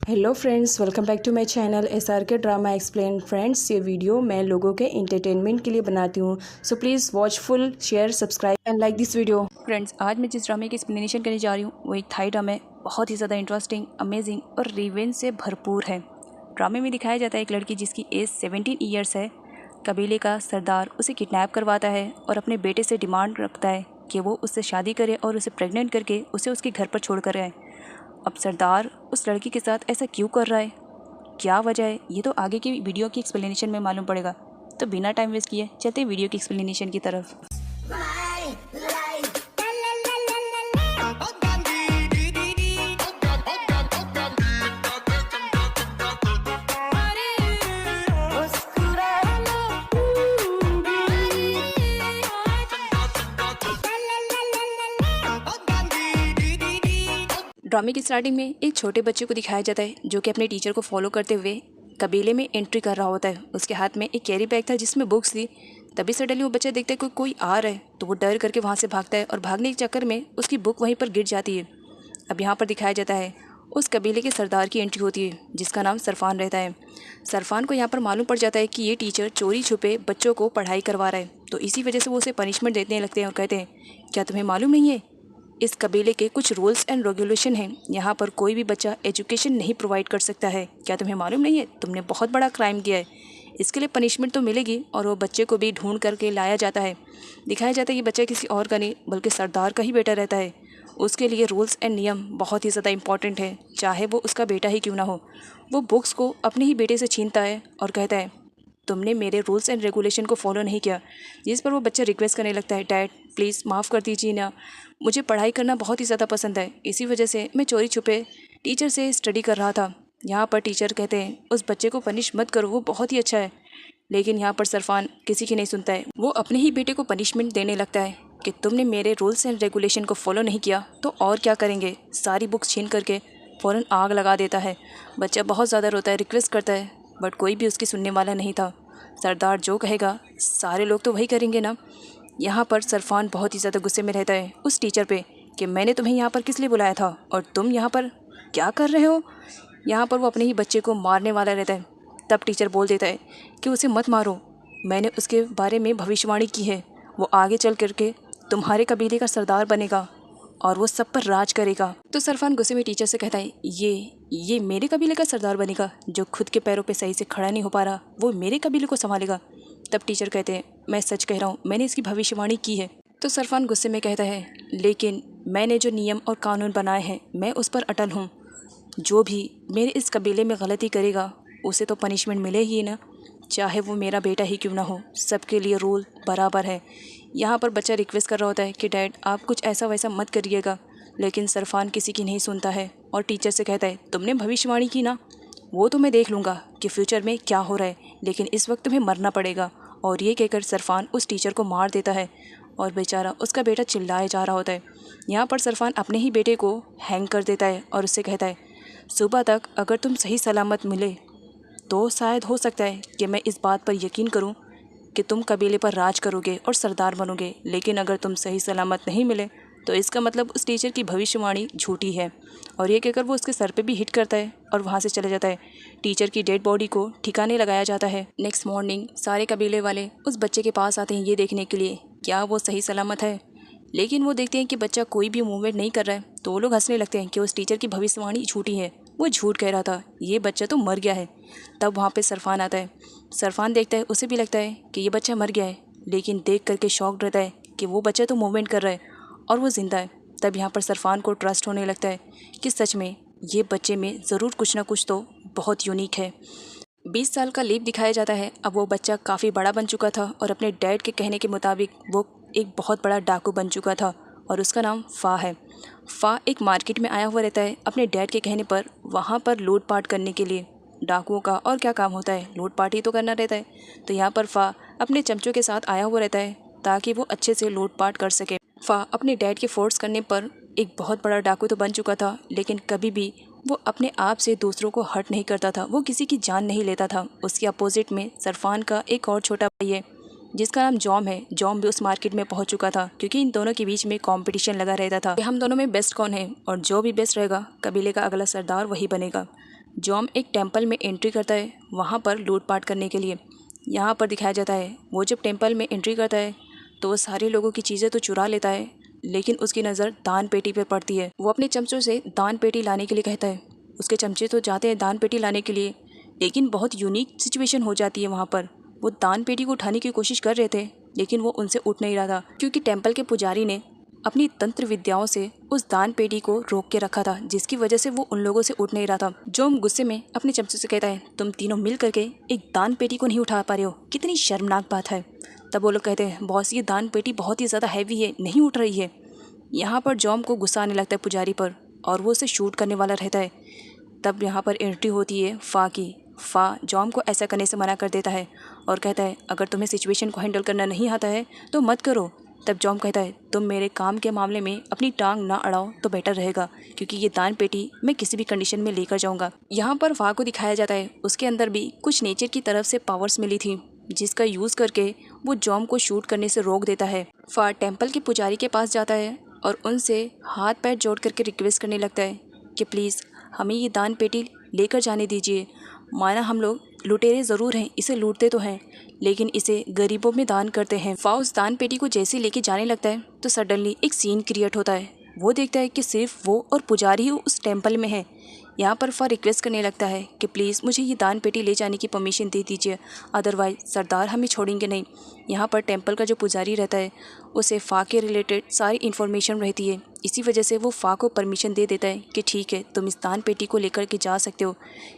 Hello friends, welcome back to my channel SRK drama explain. Friends, ये video मैं लोगों के एंटरटेनमेंट के लिए बनाती हूँ, so please watch full, share, subscribe and like this video. Friends, आज मैं जिस ड्रामे की एक्सप्लेनेशन करने जा रही हूँ वो एक थाई ड्रामा है। बहुत ही ज़्यादा इंटरेस्टिंग, अमेजिंग और रिवेंज से भरपूर है। ड्रामे में दिखाया जाता है एक लड़की जिसकी एज 17 ईयर्स है। कबीले का सरदार उसे किडनैप करवाता है और अपने बेटे से डिमांड रखता है कि वो उससे शादी करे और उसे प्रेग्नेंट करके उसे उसके घर पर छोड़ कर आए। अब सरदार उस लड़की के साथ ऐसा क्यों कर रहा है, क्या वजह है, ये तो आगे की वीडियो की एक्सप्लेनेशन में मालूम पड़ेगा। तो बिना टाइम वेस्ट किए चलते हैं वीडियो की एक्सप्लेनेशन की तरफ। ड्रामे की स्टार्टिंग में एक छोटे बच्चे को दिखाया जाता है जो कि अपने टीचर को फॉलो करते हुए कबीले में एंट्री कर रहा होता है। उसके हाथ में एक कैरी बैग था जिसमें बुक्स थी। तभी सडनली वो बच्चा देखता है कि कोई आ रहा है, तो वो डर करके वहाँ से भागता है और भागने के चक्कर में उसकी बुक वहीं पर गिर जाती है। अब यहाँ पर दिखाया जाता है उस कबीले के सरदार की एंट्री होती है जिसका नाम सरफान रहता है। सरफान को यहाँ पर मालूम पड़ जाता है कि ये टीचर चोरी छुपे बच्चों को पढ़ाई करवा रहा है, तो इसी वजह से वो उसे पनिशमेंट देने लगते हैं और कहते हैं, क्या तुम्हें मालूम नहीं है इस कबीले के कुछ रूल्स एंड रेगुलेशन हैं, यहाँ पर कोई भी बच्चा एजुकेशन नहीं प्रोवाइड कर सकता है। क्या तुम्हें मालूम नहीं है, तुमने बहुत बड़ा क्राइम किया है, इसके लिए पनिशमेंट तो मिलेगी। और वो बच्चे को भी ढूंढ करके लाया जाता है। दिखाया जाता है कि बच्चा किसी और का नहीं बल्कि सरदार का ही बेटा रहता है। उसके लिए रूल्स एंड नियम बहुत ही ज़्यादा इंपॉर्टेंट है, चाहे वो उसका बेटा ही क्यों ना हो। वो बुक्स को अपने ही बेटे से छीनता है और कहता है, तुमने मेरे रूल्स एंड रेगुलेशन को फॉलो नहीं किया। जिस पर वो बच्चा रिक्वेस्ट करने लगता है, डैड प्लीज़ माफ़ कर दीजिए ना, मुझे पढ़ाई करना बहुत ही ज़्यादा पसंद है, इसी वजह से मैं चोरी छुपे टीचर से स्टडी कर रहा था। यहाँ पर टीचर कहते हैं उस बच्चे को पनिश मत करो, वो बहुत ही अच्छा है। लेकिन यहाँ पर सरफान किसी की नहीं सुनता है। वो अपने ही बेटे को पनिशमेंट देने लगता है कि तुमने मेरे रूल्स एंड रेगुलेशन को फॉलो नहीं किया तो और क्या करेंगे। सारी बुक्स छीन करके फ़ौरन आग लगा देता है। बच्चा बहुत ज़्यादा रोता है, रिक्वेस्ट करता है, बट कोई भी उसकी सुनने वाला नहीं था। सरदार जो कहेगा सारे लोग तो वही करेंगे ना। यहाँ पर सरफान बहुत ही ज़्यादा गुस्से में रहता है उस टीचर पे कि मैंने तुम्हें यहाँ पर किस लिए बुलाया था और तुम यहाँ पर क्या कर रहे हो। यहाँ पर वो अपने ही बच्चे को मारने वाला रहता है। तब टीचर बोल देता है कि उसे मत मारो, मैंने उसके बारे में भविष्यवाणी की है, वो आगे चल करके तुम्हारे कबीले का सरदार बनेगा और वो सब पर राज करेगा। तो सरफान गुस्से में टीचर से कहता है, ये मेरे कबीले का सरदार बनेगा, जो खुद के पैरों पे सही से खड़ा नहीं हो पा रहा वो मेरे कबीले को संभालेगा। तब टीचर कहते हैं, मैं सच कह रहा हूँ, मैंने इसकी भविष्यवाणी की है। तो सरफान गुस्से में कहता है, लेकिन मैंने जो नियम और कानून बनाए हैं मैं उस पर अटल हूँ। जो भी मेरे इस कबीले में गलती करेगा उसे तो पनिशमेंट मिले ही ना, चाहे वो मेरा बेटा ही क्यों ना हो। सबके लिए रूल बराबर है। यहाँ पर बच्चा रिक्वेस्ट कर रहा होता है कि डैड आप कुछ ऐसा वैसा मत करिएगा, लेकिन सरफान किसी की नहीं सुनता है और टीचर से कहता है, तुमने भविष्यवाणी की ना, वो तो मैं देख लूँगा कि फ्यूचर में क्या हो रहा है, लेकिन इस वक्त तुम्हें मरना पड़ेगा। और ये कहकर सरफान उस टीचर को मार देता है और बेचारा उसका बेटा चिल्लाया जा रहा होता है। यहाँ पर सरफान अपने ही बेटे को हैंग कर देता है और उससे कहता है, सुबह तक अगर तुम सही सलामत मिले तो शायद हो सकता है कि मैं इस बात पर यकीन करूं कि तुम कबीले पर राज करोगे और सरदार बनोगे, लेकिन अगर तुम सही सलामत नहीं मिले तो इसका मतलब उस टीचर की भविष्यवाणी झूठी है। और ये कहकर वो उसके सर पे भी हिट करता है और वहाँ से चला जाता है। टीचर की डेड बॉडी को ठिकाने लगाया जाता है। नेक्स्ट मॉर्निंग सारे कबीले वाले उस बच्चे के पास आते हैं ये देखने के लिए क्या वो सही सलामत है, लेकिन वो देखते हैं कि बच्चा कोई भी मूवमेंट नहीं कर रहा है, तो वो लोग हंसने लगते हैं कि उस टीचर की भविष्यवाणी झूठी है, वो झूठ कह रहा था, ये बच्चा तो मर गया है। तब वहाँ पे सरफान आता है। सरफान देखता है, उसे भी लगता है कि ये बच्चा मर गया है, लेकिन देख करके शॉक्ड रहता है कि वो बच्चा तो मूवमेंट कर रहा है और वो ज़िंदा है। तब यहाँ पर सरफान को ट्रस्ट होने लगता है कि सच में ये बच्चे में ज़रूर कुछ ना कुछ तो बहुत यूनिक है। 20 साल का लीप दिखाया जाता है। अब वो बच्चा काफ़ी बड़ा बन चुका था और अपने डैड के कहने के मुताबिक वो एक बहुत बड़ा डाकू बन चुका था और उसका नाम फ़ा है। फ़ा एक मार्केट में आया हुआ रहता है अपने डैड के कहने पर, वहाँ पर लूटपाट करने के लिए। डाकुओं का और क्या काम होता है, लूटपाट ही तो करना रहता है। तो यहाँ पर फ़ा अपने चमचों के साथ आया हुआ रहता है ताकि वो अच्छे से लूटपाट कर सके। फ़ा अपने डैड के फोर्स करने पर एक बहुत बड़ा डाकू तो बन चुका था, लेकिन कभी भी वो अपने आप से दूसरों को हर्ट नहीं करता था, वो किसी की जान नहीं लेता था। उसके अपोजिट में सरफान का एक और छोटा भाई है जिसका नाम जॉम है। जॉम भी उस मार्केट में पहुंच चुका था क्योंकि इन दोनों के बीच में कंपटीशन लगा रहता था कि हम दोनों में बेस्ट कौन है, और जो भी बेस्ट रहेगा कबीले का अगला सरदार वही बनेगा। जॉम एक टेम्पल में एंट्री करता है वहाँ पर लूटपाट करने के लिए। यहाँ पर दिखाया जाता है वो जब टेम्पल में एंट्री करता है तो वो सारे लोगों की चीज़ें तो चुरा लेता है, लेकिन उसकी नज़र दान पेटी पर पड़ती है। वो अपने चमचों से दान पेटी लाने के लिए कहता है। उसके चमचे तो जाते हैं दान पेटी लाने के लिए, लेकिन बहुत यूनिक सिचुएशन हो जाती है वहाँ पर। वो दान पेटी को उठाने की कोशिश कर रहे थे, लेकिन वो उनसे उठ नहीं रहा था, क्योंकि टेम्पल के पुजारी ने अपनी तंत्र विद्याओं से उस दान पेटी को रोक के रखा था, जिसकी वजह से वो उन लोगों से उठ नहीं रहा था। जोम गुस्से में अपने चमचे से कहता है, तुम तीनों मिल करके एक दान पेटी को नहीं उठा पा रहे हो, कितनी शर्मनाक बात है। तब वो लोग कहते हैं, बॉस ये दान पेटी बहुत ही ज़्यादा हैवी है, नहीं उठ रही है। यहाँ पर जॉम को गुस्सा आने लगता है पुजारी पर, और वो उसे शूट करने वाला रहता है। तब यहाँ पर एंट्री होती है फा की। फा जॉम को ऐसा करने से मना कर देता है और कहता है, अगर तुम्हें सिचुएशन को हैंडल करना नहीं आता है तो मत करो। तब जॉम कहता है, तुम मेरे काम के मामले में अपनी टांग ना अड़ाओ तो बेटर रहेगा, क्योंकि ये दान पेटी मैं किसी भी कंडीशन में लेकर जाऊंगा। यहाँ पर फा को दिखाया जाता है उसके अंदर भी कुछ नेचर की तरफ से पावर्स मिली थी, जिसका यूज़ करके वो जॉम को शूट करने से रोक देता है। फा टेम्पल के पुजारी के पास जाता है और उनसे हाथ पैर जोड़ करके रिक्वेस्ट करने लगता है कि प्लीज़ हमें ये दान पेटी लेकर जाने दीजिए। माना हम लोग लुटेरे ज़रूर हैं, इसे लूटते तो हैं, लेकिन इसे गरीबों में दान करते हैं। फा उस दान पेटी को जैसे लेके जाने लगता है तो सडनली एक सीन क्रिएट होता है। वो देखता है कि सिर्फ वो और पुजारी ही उस टेम्पल में है। यहाँ पर फा रिक्वेस्ट करने लगता है कि प्लीज़ मुझे ये दान पेटी ले जाने की परमिशन दे दीजिए, अदरवाइज सरदार हमें छोड़ेंगे नहीं। यहाँ पर टेम्पल का जो पुजारी रहता है उसे फ़ा के रिलेटेड सारी इन्फॉर्मेशन रहती है, इसी वजह से वो फ़ा को परमिशन दे देता है कि ठीक है तुम इस दान पेटी को लेकर के जा सकते हो,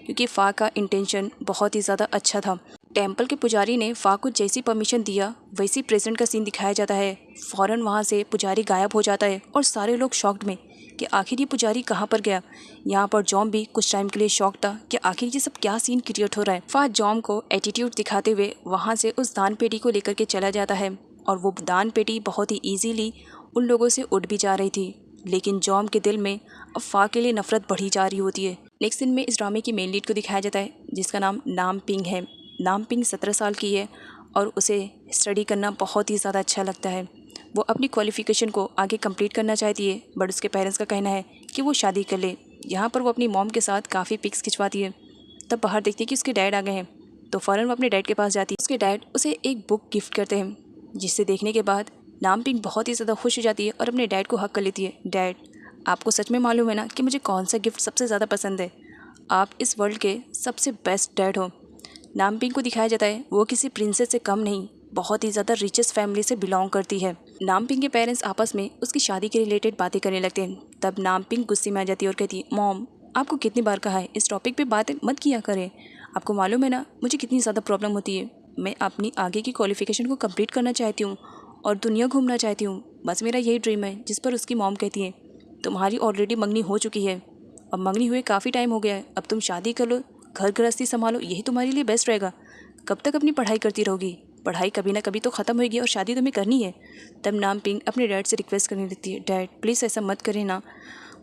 क्योंकि फ़ा का इंटेंशन बहुत ही ज़्यादा अच्छा था। टेम्पल के पुजारी ने फ़ा को जैसी परमिशन दिया वैसी प्रेजेंट का सीन दिखाया जाता है। फ़ौरन वहाँ से पुजारी गायब हो जाता है और सारे लोग शॉक्ड में कि आखिर ये पुजारी कहाँ पर गया। यहाँ पर जॉम भी कुछ टाइम के लिए शॉक था कि आखिर ये सब क्या सीन क्रिएट हो रहा है। फ़ा जॉम को एटीट्यूड दिखाते हुए वहाँ से उस दान पेटी को लेकर के चला जाता है, और वो दान पेटी बहुत ही ईजीली उन लोगों से उड़ भी जा रही थी, लेकिन जॉम के दिल में अब फ़ा के लिए नफरत बढ़ी जा रही होती है। नेक्स्ट सीन में इस ड्रामे की मेन लीड को दिखाया जाता है, जिसका नाम नाम पिंग है। नाम पिंग 17 साल की है और उसे स्टडी करना बहुत ही ज़्यादा अच्छा लगता है। वो अपनी क्वालिफ़िकेशन को आगे कंप्लीट करना चाहती है, बट उसके पेरेंट्स का कहना है कि वो शादी कर ले। यहाँ पर वो अपनी मॉम के साथ काफ़ी पिक्स खिंचवाती है। तब बाहर देखती है कि उसके डैड आ गए हैं, तो फ़ौरन वो अपने डैड के पास जाती है। उसके डैड उसे एक बुक गिफ्ट करते हैं, जिसे देखने के बाद नाम पिंग बहुत ही ज़्यादा खुश हो जाती है और अपने डैड को हक कर लेती है। डैड, आपको सच में मालूम है ना कि मुझे कौन सा गिफ्ट सबसे ज़्यादा पसंद है? आप इस वर्ल्ड के सबसे बेस्ट डैड हो। नाम पिंग को दिखाया जाता है वो किसी प्रिंसेस से कम नहीं, बहुत ही ज़्यादा रिचेस्ट फैमिली से बिलोंग करती है। नाम पिंग के पेरेंट्स आपस में उसकी शादी के रिलेटेड बातें करने लगते हैं। तब नाम पिंग गुस्से में आ जाती है और कहती है, मॉम आपको कितनी बार कहा है इस टॉपिक पे बातें मत किया करें। आपको मालूम है ना मुझे कितनी ज़्यादा प्रॉब्लम होती है। मैं अपनी आगे की क्वालिफिकेशन को कंप्लीट करना चाहती हूँ और दुनिया घूमना चाहती हूँ, बस मेरा यही ड्रीम है। जिस पर उसकी मॉम कहती है, तुम्हारी ऑलरेडी मंगनी हो चुकी है, अब मंगनी हुए काफ़ी टाइम हो गया है, अब तुम शादी कर लो, घर गृहस्थी संभालो, यही तुम्हारे लिए बेस्ट रहेगा। कब तक अपनी पढ़ाई करती रहोगी? पढ़ाई कभी ना कभी तो ख़त्म होगी और शादी तुम्हें करनी है। तब नाम पिंग अपने डैड से रिक्वेस्ट करने लगती है, डैड प्लीज़ ऐसा मत करें ना,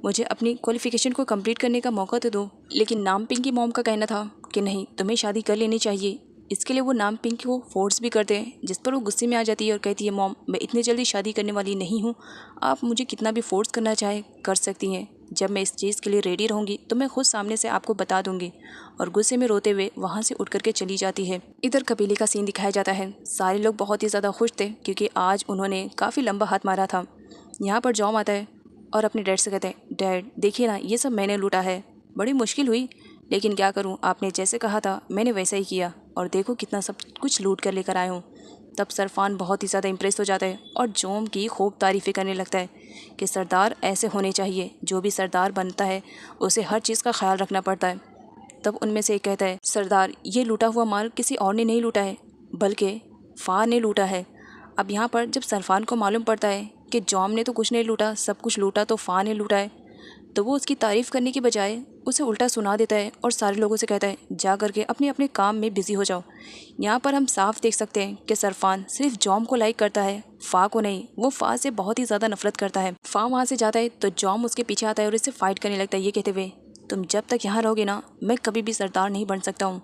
मुझे अपनी क्वालिफ़िकेशन को कंप्लीट करने का मौका तो दो। लेकिन नाम पिंग की मॉम का कहना था कि नहीं, तुम्हें शादी कर लेनी चाहिए। इसके लिए वो नाम पिंग को फोर्स भी करते हैं, जिस पर वो गुस्से में आ जाती है और कहती है, मॉम मैं इतनी जल्दी शादी करने वाली नहीं हूँ, आप मुझे कितना भी फोर्स करना चाहे कर सकती हैं। जब मैं इस चीज़ के लिए रेडी रहूँगी तो मैं खुद सामने से आपको बता दूंगी। और गुस्से में रोते हुए वहाँ से उठ करके चली जाती है। इधर कबीले का सीन दिखाया जाता है। सारे लोग बहुत ही ज़्यादा खुश थे क्योंकि आज उन्होंने काफ़ी लंबा हाथ मारा था। यहाँ पर जॉम आता है और अपने डैड से कहते हैं, डैड देखिए ना, ये सब मैंने लूटा है, बड़ी मुश्किल हुई, लेकिन क्या करूँ, आपने जैसे कहा था मैंने वैसा ही किया, और देखो कितना सब कुछ लूट कर लेकर आया हूँ। तब सरफान बहुत ही ज़्यादा इम्प्रेस हो जाता है और जॉम की खूब तारीफ़ें करने लगता है कि सरदार ऐसे होने चाहिए, जो भी सरदार बनता है उसे हर चीज़ का ख्याल रखना पड़ता है। तब उनमें से एक कहता है, सरदार ये लूटा हुआ माल किसी और ने नहीं लूटा है, बल्कि फ़ा ने लूटा है। अब यहाँ पर जब सरफान को मालूम पड़ता है कि जॉम ने तो कुछ नहीं लूटा, सब कुछ लूटा तो फ़ा ने लूटा है, तो वो उसकी तारीफ़ करने की बजाय उसे उल्टा सुना देता है और सारे लोगों से कहता है, जा करके अपने अपने काम में बिज़ी हो जाओ। यहाँ पर हम साफ देख सकते हैं कि सरफान सिर्फ जॉम को लाइक करता है, फ़ा को नहीं। वो फ़ा से बहुत ही ज़्यादा नफरत करता है। फ़ा वहाँ से जाता है तो जॉम उसके पीछे आता है और इससे फाइट करने लगता है, ये कहते हुए, तुम जब तक यहाँ रहोगे ना, मैं कभी भी सरदार नहीं बन सकता हूँ,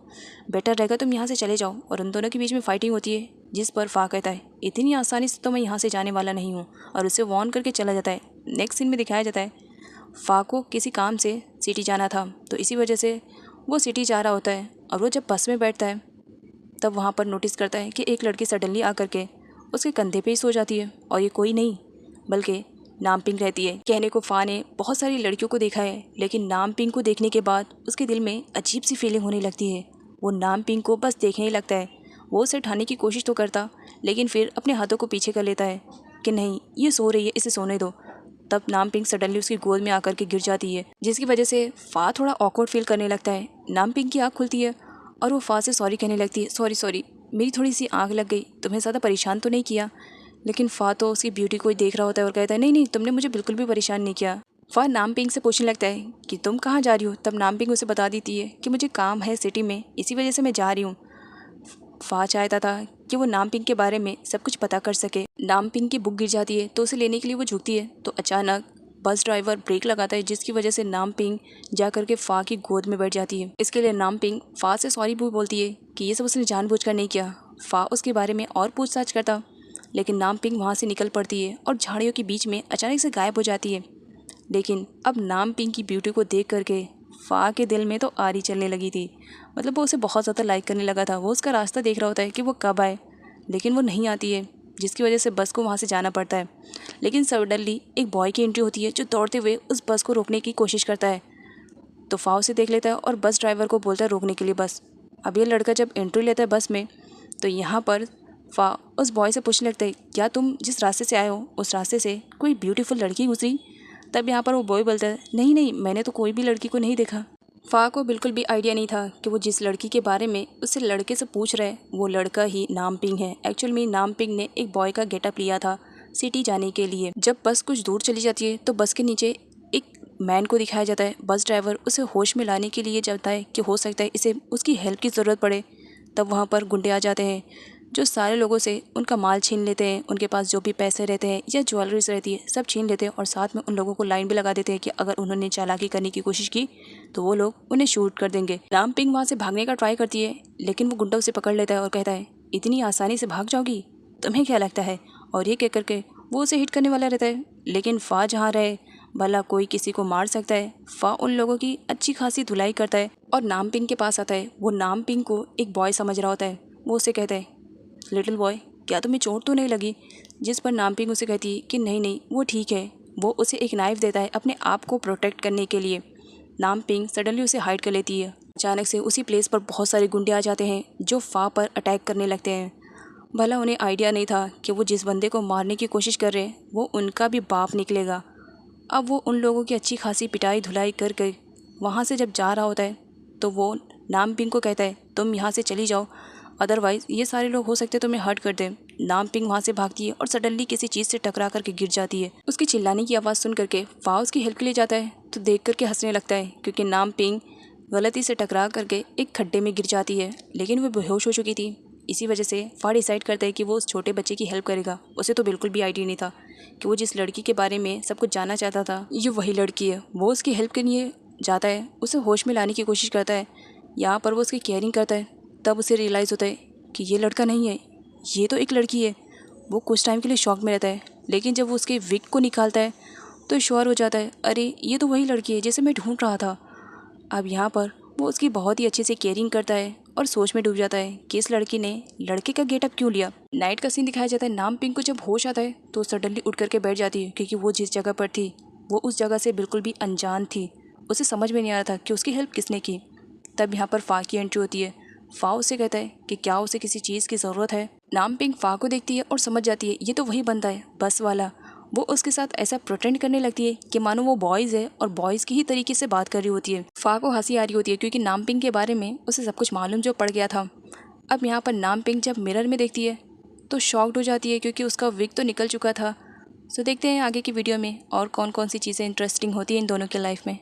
बेटर रहेगा तुम यहाँ से चले जाओ। और उन दोनों के बीच में फाइटिंग होती है, जिस पर फ़ा कहता है, इतनी आसानी से तो मैं यहाँ से जाने वाला नहीं हूँ, और उसे वॉर्न करके चला जाता है। नेक्स्ट सीन में दिखाया जाता है फ़ा को किसी काम से सिटी जाना था, तो इसी वजह से वो सिटी जा रहा होता है और वो जब बस में बैठता है तब वहाँ पर नोटिस करता है कि एक लड़की सडनली आकर के उसके कंधे पे ही सो जाती है और ये कोई नहीं बल्कि नामपिंग रहती है। कहने को फ़ा ने बहुत सारी लड़कियों को देखा है, लेकिन नामपिंग को देखने के बाद उसके दिल में अजीब सी फीलिंग होने लगती है। वो नामपिंग को बस देखने ही लगता है। वो उसे उठाने की कोशिश तो करता, लेकिन फिर अपने हाथों को पीछे कर लेता है कि नहीं, ये सो रही है, इसे सोने दो। तब नामपिंग सडनली उसकी गोद में आकर के गिर जाती है, जिसकी वजह से फ़ा थोड़ा ऑकवर्ड फील करने लगता है। नामपिंग की आँख खुलती है और वो फ़ा से सॉरी कहने लगती है, सॉरी सॉरी, मेरी थोड़ी सी आँख लग गई, तुम्हें ज़्यादा परेशान तो नहीं किया। लेकिन फ़ा तो उसकी ब्यूटी को ही देख रहा होता है और कहता है, नहीं नहीं, तुमने मुझे बिल्कुल भी परेशान नहीं किया। फ़ा नामपिंग से पूछने लगता है कि तुम कहाँ जा रही हो। तब नामपिंग उसे बता देती है कि मुझे काम है सिटी में, इसी वजह से मैं जा रही हूँ। फ़ा चाहता था कि वो नामपिंग के बारे में सब कुछ पता कर सके। नामपिंग की बुक गिर जाती है तो उसे लेने के लिए वो झुकती है, तो अचानक बस ड्राइवर ब्रेक लगाता है, जिसकी वजह से नामपिंग जा करके फ़ा की गोद में बैठ जाती है। इसके लिए नामपिंग फ़ा से सॉरी भी बोलती है कि ये सब उसने जानबूझकर नहीं किया। फ़ा उसके बारे में और पूछताछ करता, लेकिन नामपिंग वहाँ से निकल पड़ती है और झाड़ियों के बीच में अचानक से गायब हो जाती है। लेकिन अब नामपिंग की ब्यूटी को देख करके फ़ा के दिल में तो आरी चलने लगी थी। मतलब वो उसे बहुत ज़्यादा लाइक करने लगा था। वो उसका रास्ता देख रहा होता है कि वो कब आए, लेकिन वो नहीं आती है, जिसकी वजह से बस को वहाँ से जाना पड़ता है। लेकिन सडनली एक बॉय की एंट्री होती है जो दौड़ते हुए उस बस को रोकने की कोशिश करता है। तो फ़ा उसे देख लेता है और बस ड्राइवर को बोलता है रोकने के लिए बस। अब ये लड़का जब एंट्री लेता है बस में, तो यहाँ पर फ़ा उस बॉय से पूछने लगता है, क्या तुम जिस रास्ते से आए हो उस रास्ते से कोई ब्यूटीफुल लड़की गुजरी। तब यहाँ पर वो बॉय बोलता है, नहीं नहीं, मैंने तो कोई भी लड़की को नहीं देखा। फ़ा को बिल्कुल भी आइडिया नहीं था कि वो जिस लड़की के बारे में उससे लड़के से पूछ रहे वो लड़का ही नामपिंग है। एक्चुअल में नामपिंग ने एक बॉय का गेटअप लिया था सिटी जाने के लिए। जब बस कुछ दूर चली जाती है तो बस के नीचे एक मैन को दिखाया जाता है। बस ड्राइवर उसे होश में लाने के लिए जाता है कि हो सकता है इसे उसकी हेल्प की ज़रूरत पड़े। तब वहाँ पर गुंडे आ जाते हैं जो सारे लोगों से उनका माल छीन लेते हैं। उनके पास जो भी पैसे रहते हैं या ज्वेलरीज रहती है सब छीन लेते हैं और साथ में उन लोगों को लाइन भी लगा देते हैं कि अगर उन्होंने चालाकी करने की कोशिश की तो वो लोग उन्हें शूट कर देंगे। नामपिंग वहाँ से भागने का ट्राई करती है, लेकिन वो गुंडा उसे पकड़ लेता है और कहता है, इतनी आसानी से भाग जाओगी, तुम्हें क्या लगता है। और ये कह करके वो उसे हिट करने वाला रहता है। लेकिन फ़ा जहाँ रहे भला कोई किसी को मार सकता है। फ़ा उन लोगों की अच्छी खासी धुलाई करता है और नामपिंग के पास आता है। वो नामपिंग को एक बॉय समझ रहा होता है। वो उसे कहता है, लिटिल बॉय, क्या तुम्हें चोट तो नहीं लगी। जिस पर नामपिंग उसे कहती है कि नहीं नहीं, वो ठीक है। वो उसे एक नाइफ़ देता है अपने आप को प्रोटेक्ट करने के लिए। नामपिंग सडनली उसे हाइड कर लेती है। अचानक से उसी प्लेस पर बहुत सारे गुंडे आ जाते हैं जो फ़ा पर अटैक करने लगते हैं। भला उन्हें आइडिया नहीं था कि वो जिस बंदे को मारने की कोशिश कर रहे हैं वो उनका भी बाप निकलेगा। अब वो उन लोगों की अच्छी खासी पिटाई धुलाई करके वहाँ से जब जा रहा होता है तो वो नामपिंग को कहता है, तुम यहाँ से चली जाओ, अदरवाइज़ ये सारे लोग हो सकते हैं तुम्हें हर्ट कर दें। नामपिंग वहाँ से भागती है और सडनली किसी चीज़ से टकरा करके गिर जाती है। उसकी चिल्लाने की आवाज़ सुन करके फ़ा उसकी हेल्प के लिए जाता है तो देख करके हंसने लगता है, क्योंकि नामपिंग गलती से टकरा करके एक खड्डे में गिर जाती है, लेकिन वो बेहोश हो चुकी थी। इसी वजह से फ़ा डिसाइड करता है कि वो उस छोटे बच्चे की हेल्प करेगा। उसे तो बिल्कुल भी आइडिया नहीं था कि वो जिस लड़की के बारे में सब कुछ जानना चाहता था ये वही लड़की है। वो उसकी हेल्प के लिए जाता है, उसे होश में लाने की कोशिश करता है। यहाँ पर वो उसकी केयरिंग करता है। तब उसे रियलाइज़ होता है कि ये लड़का नहीं है, ये तो एक लड़की है। वो कुछ टाइम के लिए शॉक में रहता है, लेकिन जब वो उसके विग को निकालता है तो श्योर हो जाता है, अरे ये तो वही लड़की है जिसे मैं ढूंढ रहा था। अब यहाँ पर वो उसकी बहुत ही अच्छे से केयरिंग करता है और सोच में डूब जाता है कि इस लड़की ने लड़के का गेटअप क्यों लिया। नाइट का सीन दिखाया जाता है। नामपिंग को जब होश आता है तो सडनली उठ करके बैठ जाती है, क्योंकि वो जिस जगह पर थी वो उस जगह से बिल्कुल भी अनजान थी। उसे समझ में नहीं आ रहा था कि उसकी हेल्प किसने की। तब यहाँ पर फ़ा की एंट्री होती है। फ़ा उसे कहता है कि क्या उसे किसी चीज़ की ज़रूरत है। नामपिंग फ़ा को देखती है और समझ जाती है ये तो वही बंदा है, बस वाला। वो उसके साथ ऐसा प्रोटेंड करने लगती है कि मानो वो बॉयज़ है और बॉयज़ की ही तरीके से बात कर रही होती है। फ़ा को हंसी आ रही होती है क्योंकि नामपिंग के बारे में उसे सब कुछ मालूम जो पड़ गया था। अब यहाँ पर नामपिंग जब मिरर में देखती है तो शॉक्ड हो जाती है, क्योंकि उसका विग तो निकल चुका था। सो देखते हैं आगे की वीडियो में और कौन कौन सी चीज़ें इंटरेस्टिंग होती हैं इन दोनों के लाइफ में।